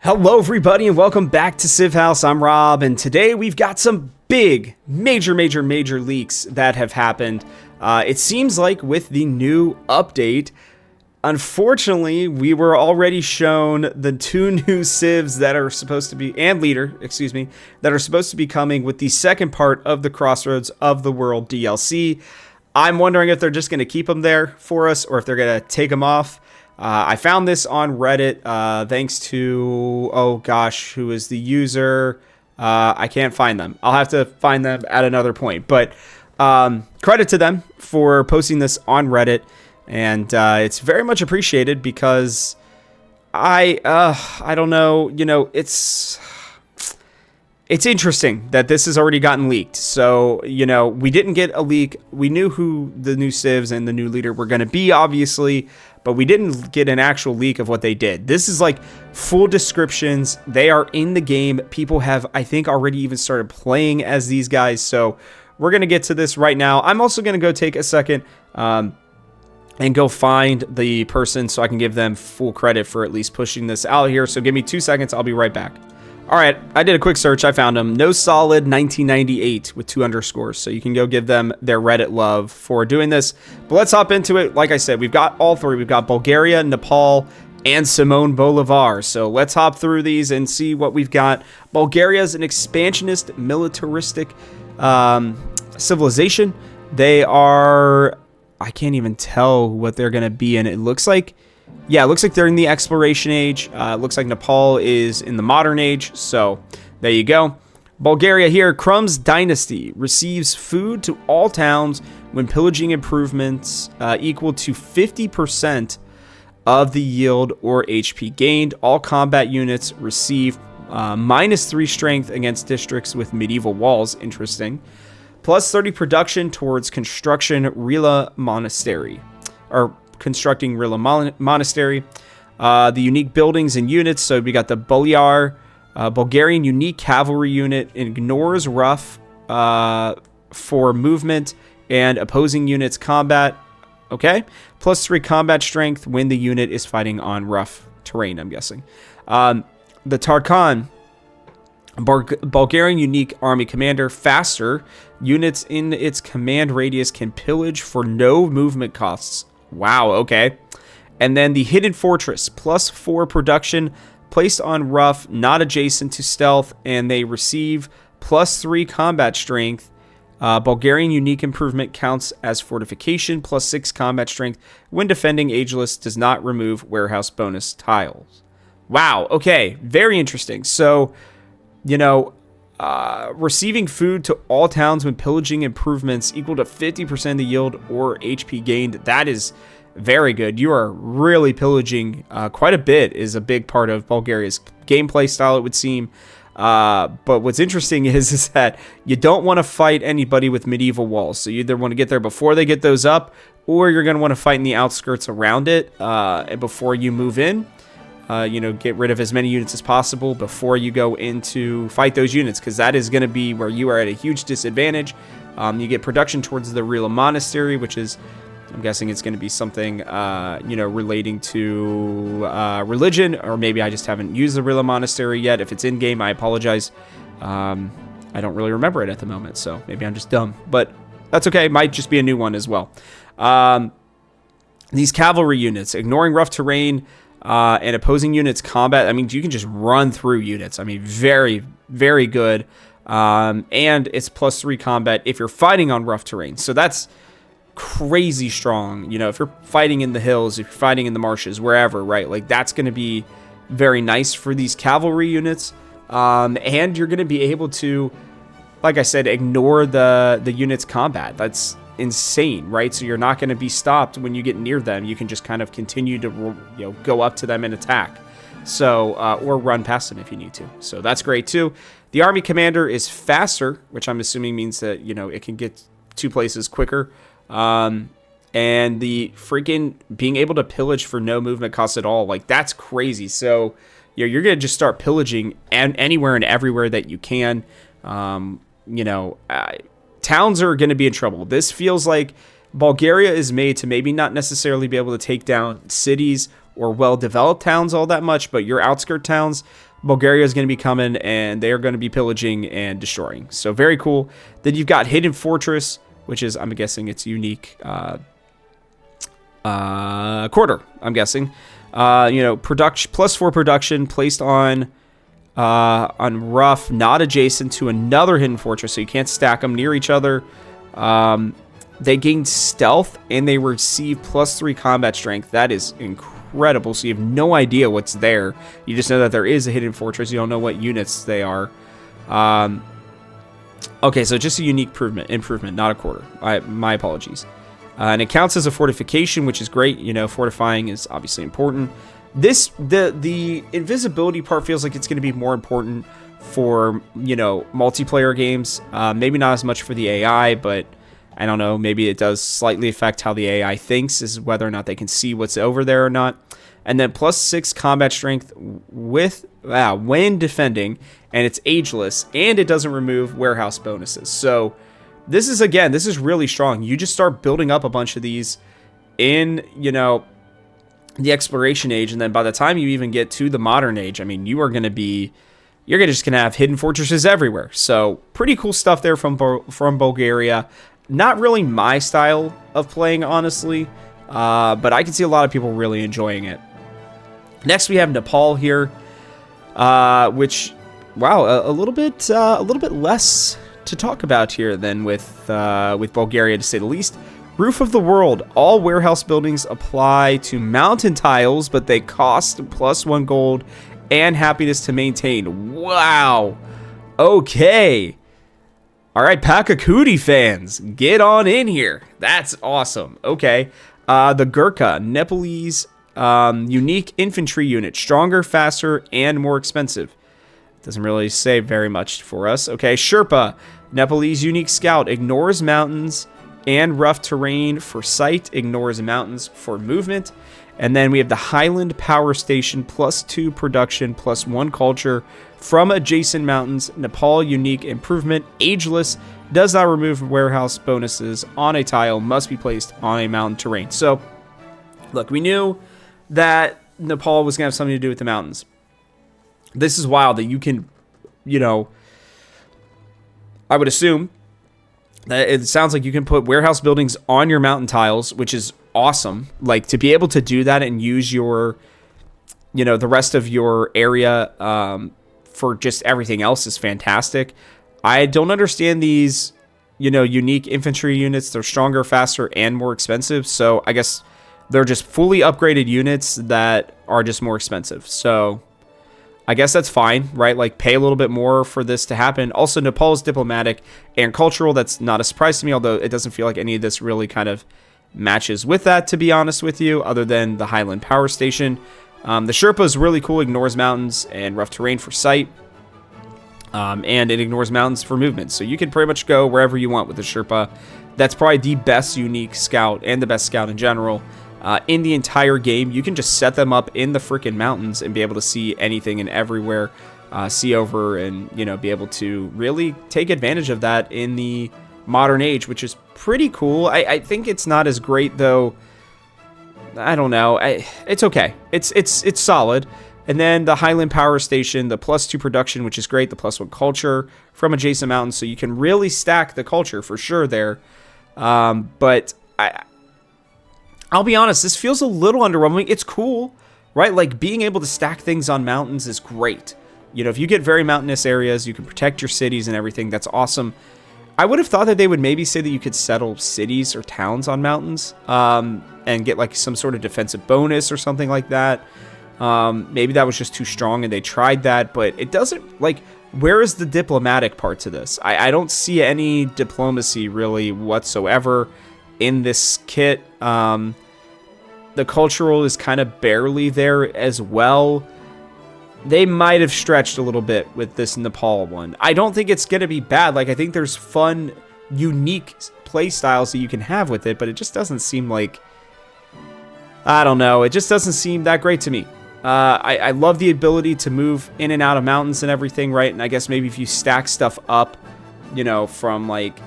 Hello everybody and welcome back to Civ House. I'm Rob, and today we've got some big, major leaks that have happened. It seems like with the new update, unfortunately, we were already shown the two new Civs that are supposed to be, and leader, that are supposed to be coming with the second part of the Crossroads of the World DLC. I'm wondering if they're just going to keep them there for us or if they're going to take them off. I found this on Reddit, thanks to, who is the user? I can't find them. I'll have to find them at another point, but, credit to them for posting this on Reddit, and, it's very much appreciated because I don't know, it's interesting that this has already gotten leaked. So, we didn't get a leak. We knew who the new Civs and the new leader were going to be, obviously, but we didn't get an actual leak of what they did. This is like full descriptions. They are in the game. People have, I think, already even started playing as these guys. So we're going to get to this right now. I'm also going to go take a second and go find the person so I can give them full credit for at least pushing this out here. So give me 2 seconds. I'll be right back. All right, I did a quick search. I found them. No Solid 1998 with 2 underscores. So you can go give them their Reddit love for doing this. But let's hop into it. Like I said, we've got all three. We've got Bulgaria, Nepal, and Simon Bolivar. So let's hop through these and see what we've got. Bulgaria is an expansionist, militaristic civilization. They are... I can't even tell what they're going to be in. It looks like... Yeah, it looks like they're in the exploration age. It looks like Nepal is in the modern age. So there you go. Bulgaria here. Crumb's dynasty receives food to all towns when pillaging improvements equal to 50% of the yield or HP gained. All combat units receive -3 strength against districts with medieval walls. Interesting. Plus 30 production towards construction Rila Monastery. Or constructing Rila Monastery. The unique buildings and units. So we got the Bulgarian unique cavalry unit. Ignores rough for movement and opposing units combat. Okay. Plus 3 combat strength when the unit is fighting on rough terrain, I'm guessing. The Tarkan, Bulgarian unique army commander. Faster. Units in its command radius can pillage for no movement costs. Wow, okay. And then the Hidden Fortress, plus 4 production, placed on rough, not adjacent to stealth, and they receive plus 3 combat strength. Bulgarian unique improvement counts as fortification, plus 6 combat strength. When defending ageless, does not remove warehouse bonus tiles. Wow, okay, very interesting. So, receiving food to all towns when pillaging improvements equal to 50% of the yield or HP gained. That is very good. You are really pillaging quite a bit, is a big part of Bulgaria's gameplay style, it would seem. But what's interesting is that you don't want to fight anybody with medieval walls. So you either want to get there before they get those up, or you're going to want to fight in the outskirts around it before you move in. Get rid of as many units as possible before you go into fight those units, because that is going to be where you are at a huge disadvantage. You get production towards the Rila Monastery, which is, I'm guessing it's going to be something, relating to religion, or maybe I just haven't used the Rila Monastery yet. If it's in-game, I apologize. I don't really remember it at the moment, so maybe I'm just dumb. But that's okay. It might just be a new one as well. These cavalry units, ignoring rough terrain, and opposing units combat. I mean, you can just run through units. I mean, very, very good. And it's plus 3 combat if you're fighting on rough terrain. So that's crazy strong. If you're fighting in the hills, if you're fighting in the marshes, wherever, right? Like, that's going to be very nice for these cavalry units. And you're going to be able to, like I said, ignore the units combat. That's insane, right? So you're not going to be stopped when you get near them. You can just kind of continue to go up to them and attack, so or run past them if you need to. So that's great too. The army commander is faster, which I'm assuming means that it can get to places quicker, and the freaking being able to pillage for no movement cost at all, like, that's crazy. So you're gonna just start pillaging and anywhere and everywhere that you can. Towns are going to be in trouble. This feels like Bulgaria is made to maybe not necessarily be able to take down cities or well-developed towns all that much, but your outskirt towns, Bulgaria is going to be coming, and they are going to be pillaging and destroying. So very cool. Then you've got Hidden Fortress, which is, I'm guessing it's unique quarter, I'm guessing. Production +4 production placed on rough, not adjacent to another hidden fortress, so you can't stack them near each other. They gain stealth, and they receive +3 combat strength. That is incredible. So you have no idea what's there. You just know that there is a hidden fortress. You don't know what units they are. Okay, so just a unique improvement, not a quarter. My apologies. And it counts as a fortification, which is great. Fortifying is obviously important. The invisibility part feels like it's going to be more important for, multiplayer games. Maybe not as much for the AI, but I don't know. Maybe it does slightly affect how the AI thinks, is whether or not they can see what's over there or not. And then +6 combat strength when defending, and it's ageless, and it doesn't remove warehouse bonuses. So this is really strong. You just start building up a bunch of these in, the exploration age, and then by the time you even get to the modern age, I mean, you're just gonna have hidden fortresses everywhere. So pretty cool stuff there from Bulgaria. Not really my style of playing, honestly, but I can see a lot of people really enjoying it. Next, we have Nepal here, which, wow, a little bit less to talk about here than with Bulgaria, to say the least. Roof of the World. All warehouse buildings apply to mountain tiles, but they cost +1 gold and happiness to maintain. Wow. Okay. All right, Pakakudi fans, get on in here. That's awesome. Okay. The Gurkha, Nepalese unique infantry unit. Stronger, faster, and more expensive. Doesn't really say very much for us. Okay, Sherpa, Nepalese unique scout. Ignores mountains and rough terrain for sight. Ignores mountains for movement. And then we have the Highland Power Station, +2 production, +1 culture from adjacent mountains. Nepal unique improvement. Ageless. Does not remove warehouse bonuses on a tile. Must be placed on a mountain terrain. So, look, we knew that Nepal was going to have something to do with the mountains. This is wild that you can, I would assume that it sounds like you can put warehouse buildings on your mountain tiles, which is awesome. Like, to be able to do that and use your, the rest of your area for just everything else is fantastic. I don't understand these, unique infantry units. They're stronger, faster, and more expensive. So I guess they're just fully upgraded units that are just more expensive. So I guess that's fine, right? Like, pay a little bit more for this to happen. Also, Nepal is diplomatic and cultural. That's not a surprise to me, although it doesn't feel like any of this really kind of matches with that, to be honest with you, other than the Highland Power Station. The Sherpa is really cool. Ignores mountains and rough terrain for sight. And it ignores mountains for movement. So you can pretty much go wherever you want with the Sherpa. That's probably the best unique scout and the best scout in general. In the entire game, you can just set them up in the freaking mountains and be able to see anything and everywhere, see over, and be able to really take advantage of that in the modern age, which is pretty cool. I think it's not as great though. I don't know. It's okay. It's solid. And then the Highland Power Station, the +2 production, which is great. The +1 culture from adjacent mountains, so you can really stack the culture for sure there. But I'll be honest, this feels a little underwhelming. It's cool, right? Like, being able to stack things on mountains is great. If you get very mountainous areas, you can protect your cities and everything. That's awesome. I would have thought that they would maybe say that you could settle cities or towns on mountains and get like some sort of defensive bonus or something like that. Maybe that was just too strong and they tried that, but it doesn't, like, where is the diplomatic part to this? I don't see any diplomacy really whatsoever in this kit. The cultural is kind of barely there as well. They might have stretched a little bit with this Nepal one. I don't think it's going to be bad. Like, I think there's fun, unique play styles that you can have with it, but it just doesn't seem like, I don't know. It just doesn't seem that great to me. I love the ability to move in and out of mountains and everything, right? And I guess maybe if you stack stuff up, from like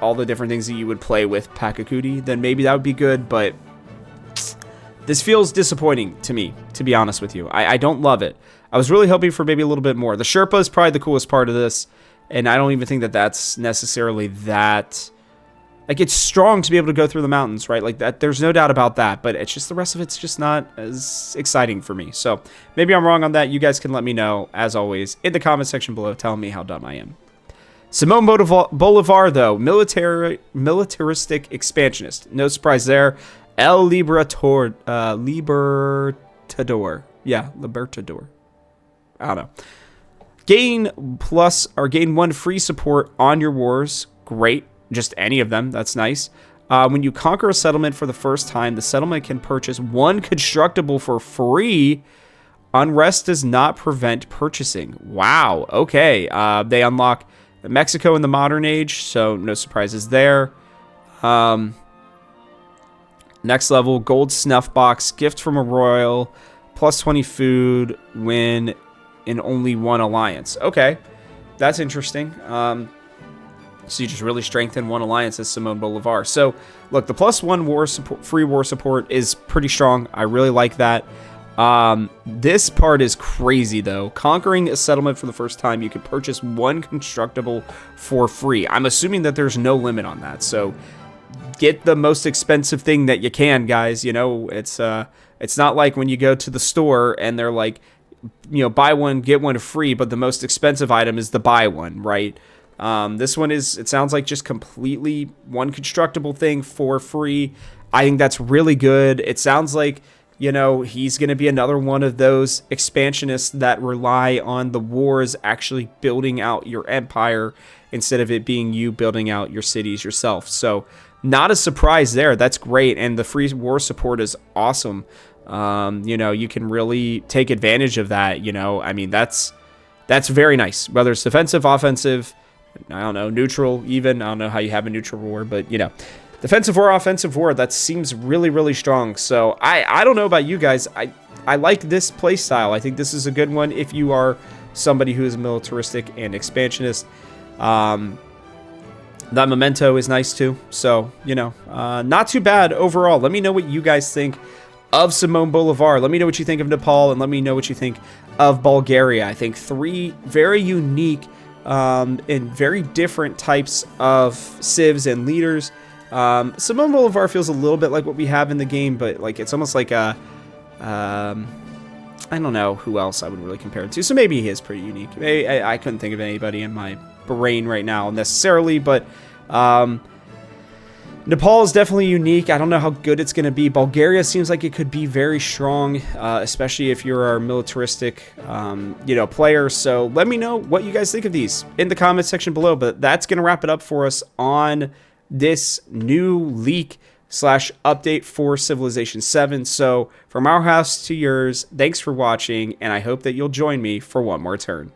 all the different things that you would play with Pakakudi, then maybe that would be good, but this feels disappointing to me, to be honest with you. I don't love it. I was really hoping for maybe a little bit more. The Sherpa is probably the coolest part of this, and I don't even think that that's necessarily that... Like, it's strong to be able to go through the mountains, right? Like, that. There's no doubt about that, but it's just the rest of it's just not as exciting for me. So, maybe I'm wrong on that. You guys can let me know, as always, in the comment section below, telling me how dumb I am. Simon Bolivar, though, militaristic expansionist. No surprise there. El Libertador. Yeah, Libertador. I don't know. Gain 1 free support on your wars. Great. Just any of them. That's nice. When you conquer a settlement for the first time, the settlement can purchase 1 constructible for free. Unrest does not prevent purchasing. Wow. Okay. They unlock Mexico in the modern age, so no surprises there. Next level, gold snuff box, gift from a royal, plus 20 food, win in only 1 alliance. Okay. That's interesting. So you just really strengthen 1 alliance as Simon Bolivar. So, look, the +1 war support, free war support is pretty strong. I really like that. This part is crazy, though. Conquering a settlement for the first time, you can purchase 1 constructible for free. I'm assuming that there's no limit on that. So, get the most expensive thing that you can, guys. You know, it's not like when you go to the store and they're like, you know, buy 1, get 1 free, but the most expensive item is the buy 1, right? This one is, it sounds like just completely 1 constructible thing for free. I think that's really good. It sounds like, you know, he's going to be another one of those expansionists that rely on the wars actually building out your empire instead of it being you building out your cities yourself. So not a surprise there. That's great. And the free war support is awesome. You know, you can really take advantage of that. You know, I mean, that's very nice, whether it's defensive, offensive, I don't know, neutral even. I don't know how you have a neutral war, but, you know, defensive war, offensive war, that seems really, really strong. So I don't know about you guys. I like this play style. I think this is a good one if you are somebody who is militaristic and expansionist. That memento is nice too. So, you know, not too bad overall. Let me know what you guys think of Simon Bolivar. Let me know what you think of Nepal, and let me know what you think of Bulgaria. I think 3 very unique and very different types of civs and leaders. Simon Bolivar feels a little bit like what we have in the game, but like it's almost like a I don't know who else I would really compare it to. So maybe he is pretty unique. Maybe, I couldn't think of anybody in my brain right now necessarily, but Nepal is definitely unique. I don't know how good it's going to be. Bulgaria seems like it could be very strong, especially if you're a militaristic, you know, player. So let me know what you guys think of these in the comment section below. But that's going to wrap it up for us on this new leak / update for Civilization 7. So from our house to yours, thanks for watching, and I hope that you'll join me for one more turn.